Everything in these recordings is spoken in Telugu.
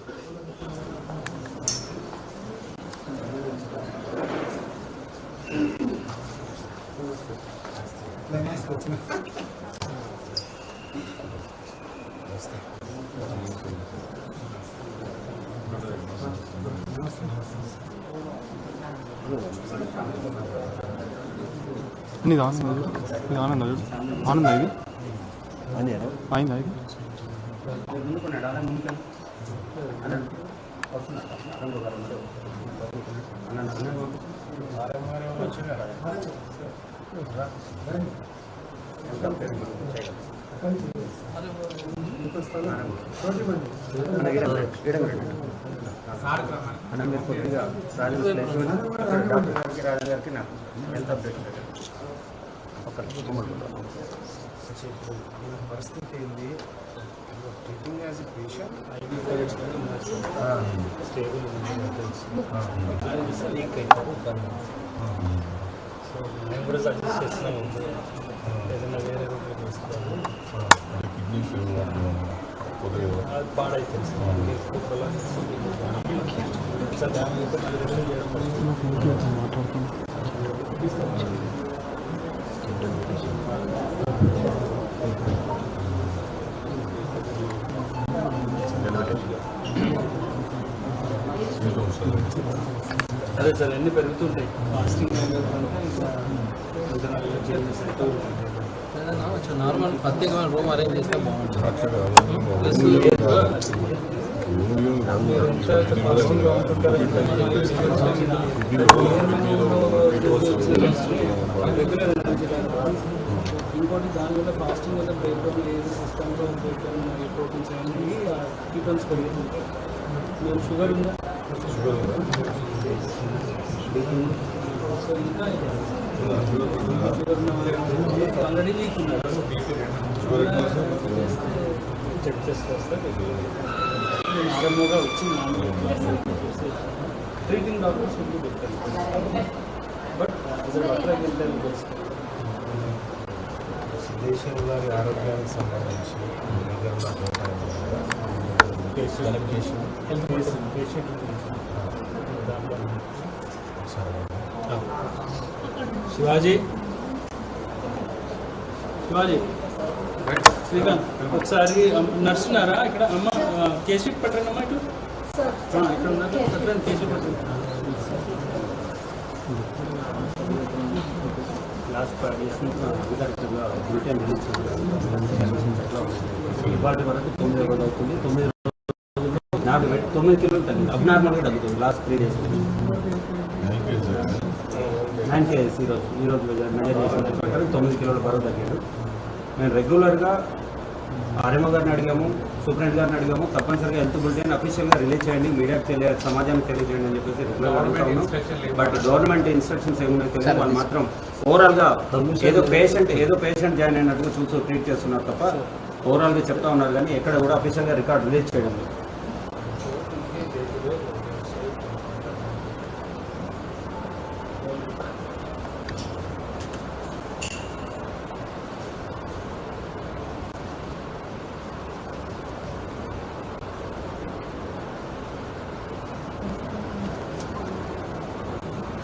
ఇది ఆనంద ఆనంద ఇది అయిందా ఇది మీరు కొద్దిగా డాక్టర్ గారికి నాకు హెల్త్ అప్డేట్ పరిస్థితి ఏంది treating as a patient stable leak అవుతారు సో మేము కూడా సజెస్ట్ చేస్తున్నాము ఏదైనా వేరే రూట్లో తీసుకోవాలి అది పాడైతుంది సార్ దాని యొక్క అదే సార్ అన్నీ పెరుగుతుంటాయి ఫాస్టింగ్ నార్మల్ ప్రత్యేకమైన రూమ్ అరేంజ్ చేస్తే బాగుంటుంది. ఇంకోటి దానివల్ల ఫాస్టింగ్ వల్ల బ్రెయిన్ లేదు సిస్టంలో ప్రోటీన్స్ అన్నీ కీటన్స్ పెరుగుతుంటాయి. మీరు షుగర్ ఉందా? సో ఇంకా ఆల్రెడీ లీక్ ఉన్నారు చెక్ చేస్తే ఆరంభంగా వచ్చి ట్రీటింగ్ డాక్టర్స్ ముందు పెట్టారు. బట్ డాక్టర్ దేశం వారి ఆరోగ్యానికి సంబంధించి శివాజీ శ్రీకాంత్ ఒకసారి నడుస్తున్నారా ఇక్కడ అమ్మ కేసీట్ పట్టండి అమ్మా ఇటు ఇక్కడ ఉన్నారు పట్టండి కేసీట్ పట్టండి లాస్ట్ 5 days నుంచి అధికారికంగా బ్రిటన్ రిలీజ్ ఇవాటి వరకు 9 రోజులు అవుతుంది. 9 రోజులు 9 కిలోలు తగ్గింది. అబ్నార్మల్గా తగ్గుతుంది లాస్ట్ 3 days 9 kgs ఈరోజు మెజర్ చేసిన ప్రకారం 9 కిలోల బరువు తగ్గాడు. మేము రెగ్యులర్గా ఆర్ఎంఓ గారిని అడిగాము, సూపరింటెండెంట్ గారిని అడిగాము, తప్పనిసరిగా హెల్త్ బులెటిన్ అఫీషియల్గా రిలీజ్ చేయండి, మీడియాకి సమాజానికి తెలియజేయండి అని చెప్పేసి రెగ్యులర్గా అడుగుతా ఉన్నాం. బట్ గవర్నమెంట్ ఇన్స్ట్రక్షన్స్ ఏమున్నాయో తెలియదు. వాళ్ళు మాత్రం ఓవరాల్గా ఏదో పేషెంట్ జాయిన్ అయినట్టుగా చూసి ట్రీట్ చేస్తున్నారు తప్ప ఓవరాల్గా చెప్తా ఉన్నారు కానీ ఎక్కడ కూడా అఫీషియల్గా రికార్డ్ రిలీజ్ చేయడం లేదు.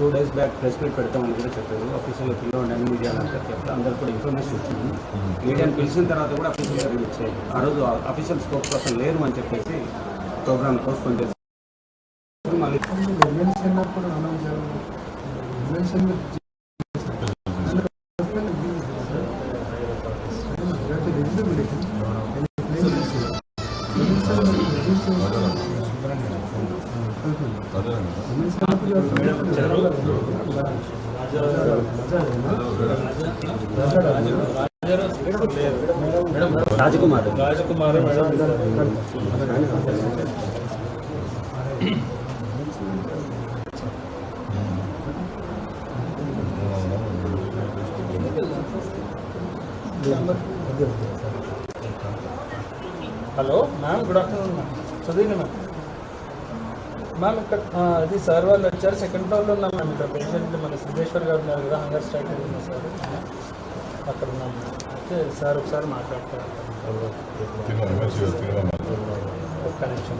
Two days back press meet పెడతామని కూడా చెప్పారు. ఆఫీసులో పిల్లలు అన్ని మీడియాలంతా చెప్తే అందరికీ కూడా ఇన్ఫర్మేషన్ వచ్చింది. మీడియాని పిలిచిన తర్వాత కూడా అఫీషియల్గా రిలీజ్ చేయాలి. ఆ రోజు అఫీషియల్ స్పోక్స్ పర్సన్ లేరు అని చెప్పేసి ప్రోగ్రామ్ పోస్ట్పోన్ చేసి మళ్ళీ Rajkumar hello ma'am, good afternoon ma'am. చదివిన మ్యామ్ ఇక్కడ అది సార్ వాళ్ళు వచ్చారు. సెకండ్ ఫ్లోర్లో ఉన్నాం మ్యామ్. ఇక్కడ పేషెంట్ మన సిద్ధేశ్వర్ గారు ఉన్నారు కదా, హంగర్ స్ట్రైక్ ఉంది సార్, అక్కడ ఉన్నాం. అయితే సార్ ఒకసారి మాట్లాడతారు. ఒక్క నిమిషం.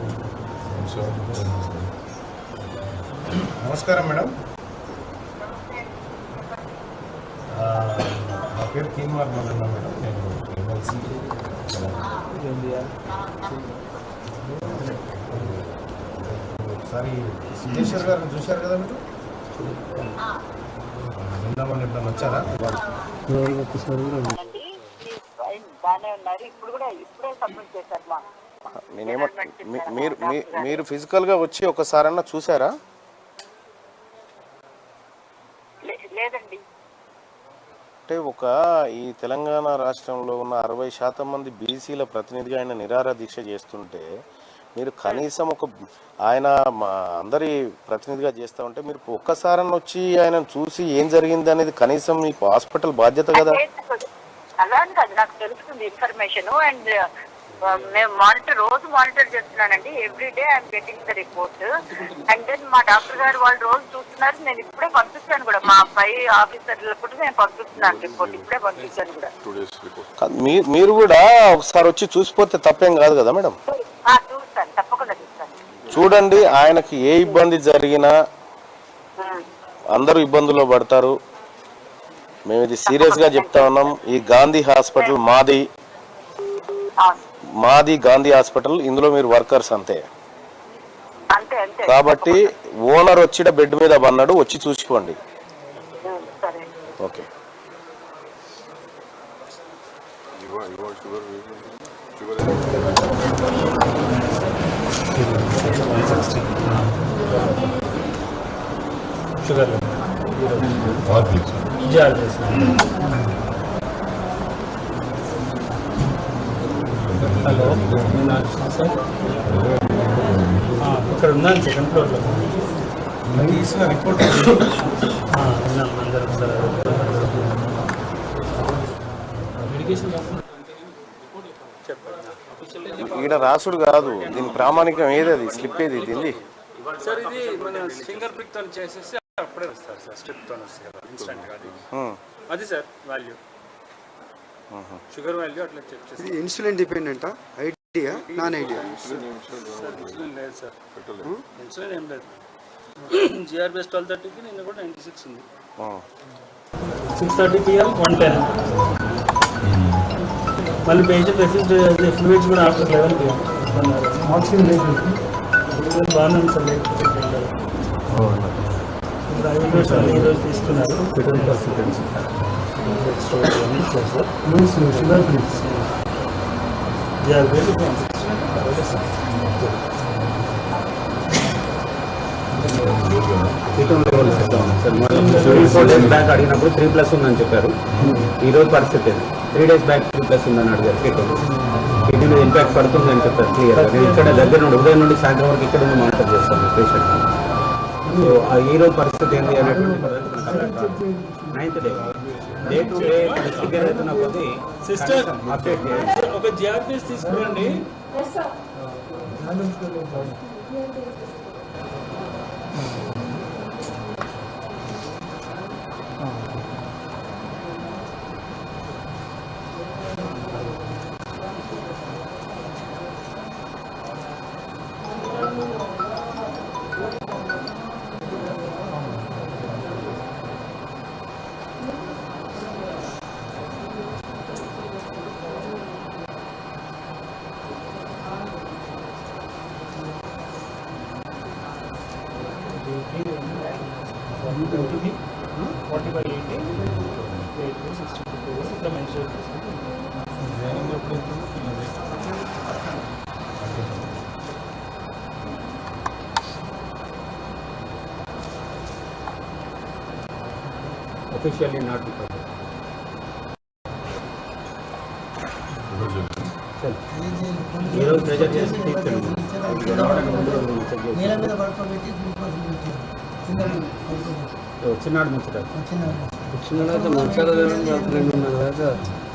నమస్కారం మేడం. నా పేరు కీన్మార్ మల్లన్న మేడం. నేను ఎమ్మెల్సీ ఒకసారి సిద్ధేశ్వర్ గారిని చూశారు కదా మీరు? నిందామని ఎప్పుడన్నా వచ్చారా? నేనేమో మీరు ఫిజికల్గా వచ్చి ఒకసారన్నా చూసారా? లేదండి. అంటే ఈ తెలంగాణ రాష్ట్రంలో ఉన్న 60% మంది బీసీల ప్రతినిధిగా ఆయన నిరాహార దీక్ష చేస్తుంటే మీరు కనీసం ఆయన అందరి ప్రతినిధిగా చేస్తూ ఉంటే మీరు ఒక్కసారన్నా వచ్చి ఆయన చూసి ఏం జరిగింది అనేది కనీసం మీ హాస్పిటల్ బాధ్యత కదా. అలా కాదు, నాకు తెలుస్తుంది ఇన్ఫర్మేషన్. అండ్ మేము రోజు మానిటర్ చేస్తున్నానండి. Everyday I'm getting the report. And then మా డాక్టర్ గారు వాళ్ళు రోజు చూస్తున్నారు. నేను ఇప్పుడే పంపిస్తాను కూడా, మా పై ఆఫీసర్లకు కూడా నేను పంపిస్తున్నాను రిపోర్ట్. ఇప్పుడే పంపిస్తాను కూడా. మీరు కూడా ఒకసారి వచ్చి చూసిపోతే తప్పేం కాదు కదా మేడం? చూస్తాను, తప్పకుండా చూస్తాను. చూడండి, ఆయనకి ఏ ఇబ్బంది జరిగినా అందరూ ఇబ్బందుల్లో పడతారు. మేము ఇది సీరియస్ గా చెప్తా ఉన్నాం. ఈ గాంధీ హాస్పిటల్ మాది గాంధీ హాస్పిటల్. ఇందులో మీరు వర్కర్స్ అంతే. కాబట్టి ఓనర్ వచ్చి బెడ్ మీద పన్నాడు, వచ్చి చూసుకోండి. ఓకే. షుగర్ హలో సార్, ఇక్కడ ఉన్నాను సెకండ్ ఫ్లోర్లో. తీసిన రిపోర్ట్ ఉన్నాం అందరం సార్. మెడికేషన్ ఈడ రాసుడు కాదు, దీని ప్రామాణికం ఏది, అది స్లిప్ ఏది దీన్ని సార్. ఇది మన ఫింగర్ ప్రిక్ తో చేసేసి అప్పుడే వస్తారు సార్. స్ట్రిప్ తో వస్తుంది కదా ఇన్స్టెంట్. అది సార్ వాల్యూ, షుగర్ వాల్యూ అట్లా చెక్ చేసి. ఇన్సులిన్ డిపెండెంటా, ఐడియా నాన్ ఐడియా? ఇన్సులిన్ లేదు సార్, ఇన్సులిన్ ఏం లేదు. జిఆర్బిఎస్ 1230కి నిన్న కూడా 96 ఉంది. 6:30 PM 110. మళ్ళీ పేషెంట్ రెసిస్ట్ ఫ్లూయిడ్స్ కూడా ఆఫ్టర్ 11 PM ఆక్సిజన్ లేదు. బాగానే ఉంది సార్. ఈరోజు తీసుకున్నారు. షుగర్ ఫ్రీ బ్యాక్ అడిగినప్పుడు 3+ ఉందని చెప్పారు. ఈ రోజు పరిస్థితి 3 days బ్యాక్ 3+ ఉందని అడిగారు. కిడ్నీ మీద ఇంపాక్ట్ పడుతుంది అని చెప్పారు క్లియర్. నేను ఇక్కడ దగ్గర నుండి ఉదయం నుండి సాయంత్రం వరకు ఇక్కడ నుండి మానిటర్ చేస్తాను పేషెంట్. సో ఈ రోజు పరిస్థితి ఏంటి అనేటువంటి 9th day to day severe అవుతున్న కొద్దీ సిస్టర్ అప్డేట్ చేయాలి. ఒక జిఆర్పిఎస్ తీసుకురండి. officially not because ఈ రోజు ప్రెజర్ చేసి తీసుకెళ్ళి వచ్చినాడు ముచ్చట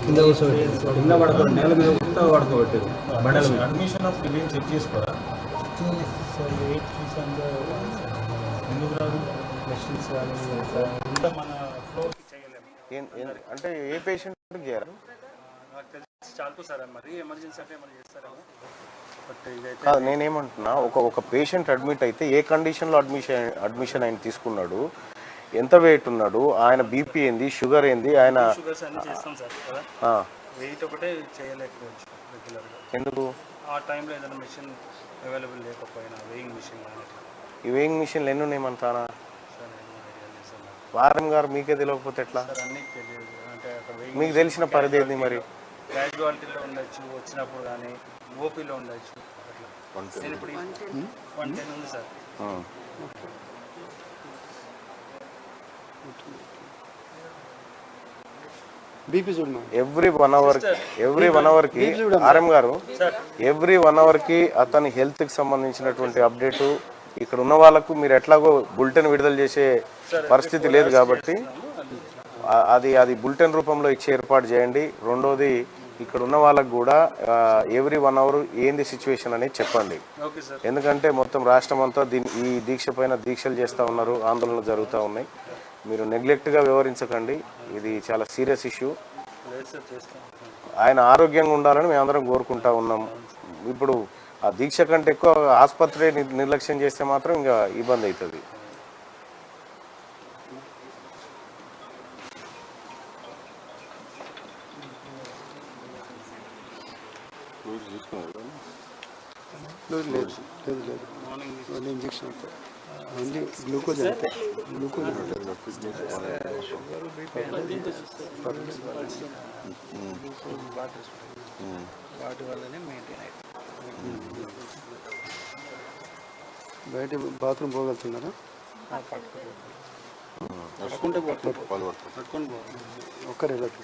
కింద పడుతుంది, నేల మీద ఉంటే పడుకోబెట్టారు. బండల మీద అడ్మిషన్ ఆఫ్ లివింగ్ చెక్ చేసుకోరా? ఎందుకు రాదు? మెషిన్స్ కానీ ఇంత మన ఫ్లోర్కి చేయలేము. అంటే ఏ పేషెంట్ చేయాలి? నాకు తెలిసి చాలు సార్. మరి ఎమర్జెన్సీ అంటే ఏమైనా చేస్తారేమో. బట్ ఇదైతే కాదు నేనేమంటున్నా, ఒక పేషెంట్ అడ్మిట్ అయితే ఏ కండిషన్లో అడ్మిషన్ ఆయన తీసుకున్నాడు, ఎంత వెయిట్ ఉన్నాడు, ఆయన బీపీ ఏంది, షుగర్ ఏంది, ఆయన షుగర్స్ అన్నీ చేస్తాం సార్ కదా, ఆ, వెయిట్ ఒకటే చేయలేకపోవచ్చు రెగ్యులర్గా. ఎందుకు ఆ టైంలో ఏదైనా మిషన్ అవైలబుల్ లేకపోయినా వెయింగ్ మిషన్ కానీ ఈ వేయింగ్ మిషన్లు ఎన్ని ఉన్నాయి మన తానా? సార్ ఏమో ఐడియా లేదు సార్ నాకు. వారం గారు మీకే తెలియకపోతే ఎట్లా? సార్ అన్నీ తెలియదు అంటే అక్కడ వెయింగ్ మీకు తెలిసిన పరిధి ఏంది మరి? క్యాజువాలిటీలో ఉండొచ్చు, వచ్చినప్పుడు కానీ ఓపీలో ఉండొచ్చు అట్లా. నేను ఇప్పుడు 110 ఉంది సార్. బీపీ చూడమా. ఎవ్రీ 1 అవర్కి ఆర్ఎం గారు ఎవ్రీ 1 అవర్కి అతని హెల్త్కి సంబంధించినటువంటి అప్డేటు ఇక్కడ ఉన్న వాళ్ళకు మీరు ఎట్లాగో బులెటిన్ విడుదల చేసే పరిస్థితి లేదు కాబట్టి అది బులెటిన్ రూపంలో ఇచ్చే ఏర్పాటు చేయండి. రెండోది ఇక్కడ ఉన్న వాళ్ళకు కూడా ఎవ్రీ 1 అవర్ ఏంది సిచ్యువేషన్ అనేది చెప్పండి. ఎందుకంటే మొత్తం రాష్ట్రం అంతా ఈ దీక్ష పైన దీక్షలు చేస్తూ ఉన్నారు, ఆందోళనలు జరుగుతూ ఉన్నాయి. మీరు నెగ్లెక్ట్గా వ్యవహరించకండి, ఇది చాలా సీరియస్ ఇష్యూ. ఆయన ఆరోగ్యంగా ఉండాలని మేము అందరం కోరుకుంటా ఉన్నాం. ఇప్పుడు ఆ దీక్ష కంటే ఎక్కువ ఆసుపత్రి నిర్లక్ష్యం చేస్తే మాత్రం ఇంకా ఇబ్బంది అవుతుంది. లేదు ఇంజక్షన్ అంతే, ఓన్లీ గ్లూకోజ్ అంతే. గ్లూకోజ్ వాటి వల్లనే మెయింటైన్ అవుతుంది. బయట బాత్రూమ్ పోగలుగుతున్నారా? పట్టుకుంటే పట్టుకొని ఒక్కరు వెళ్ళదు.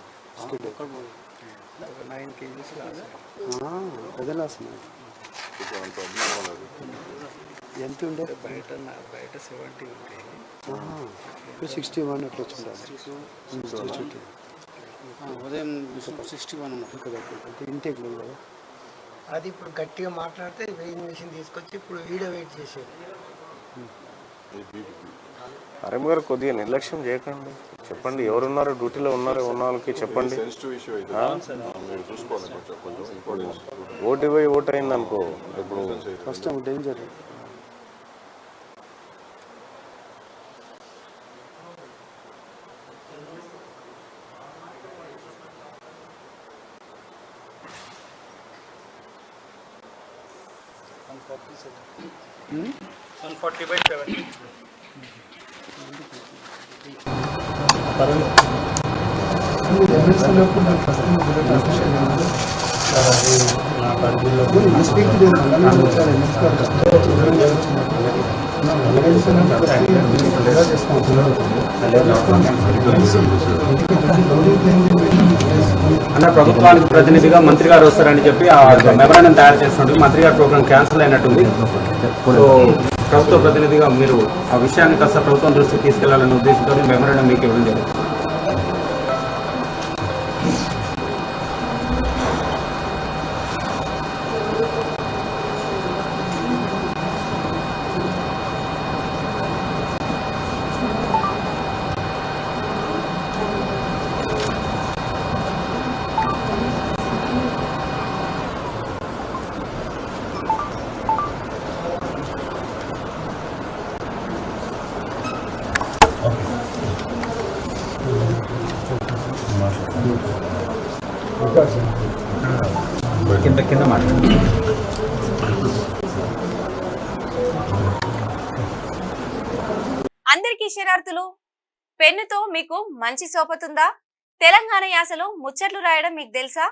9 kgs పెద్ద లాస్ ఎంత ఉండే? బయట 70 ఉంటాయి, ఇప్పుడు 61 అట్లా వచ్చింది. ఉదయం 61 ఇంటేక్ లేదు కదా. అది ఇప్పుడు గట్టిగా మాట్లాడితే వెయింగ్ మిషన్ తీసుకొచ్చి ఇప్పుడు వీడియో వెయిట్ చేసేది. ఆర్ఎం గారు కొద్దిగా నిర్లక్ష్యం చేయకండి, చెప్పండి ఎవరున్నారో డ్యూటీలో ఉన్నారో ఉన్న వాళ్ళకి చెప్పండి. ఓటు పోయి ఓటు అయింది అనుకో, ఇప్పుడు ఫస్ట్ డేంజర్. అన్న ప్రభుత్వానికి ప్రతినిధిగా మంత్రి గారు వస్తారని చెప్పి ఆ మెమరాండం తయారు చేస్తున్నట్టు మంత్రి గారి ప్రోగ్రామ్ క్యాన్సిల్ అయినట్టుంది. సో ప్రభుత్వ ప్రతినిధిగా మీరు ఆ విషయాన్ని కాస్త ప్రభుత్వం దృష్టికి తీసుకెళ్లాలనే ఉద్దేశంతో మెమరాండం మీకు ఇవ్వడం జరిగింది. కింద మాట్లాడు. అందరికీ శరార్థులు. పెన్నుతో మీకు మంచి సోపతుందా? తెలంగాణ యాసలో ముచ్చట్లు రాయడం మీకు తెలుసా?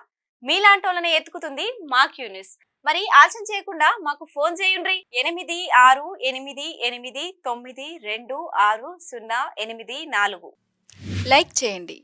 మీలాంటోళ్ళని ఎత్తుకుతుంది మా క్యూన్యూస్. మరి ఆలస్యం చేయకుండా మాకు ఫోన్ చేయండి. 8688892604. లైక్ చేయండి.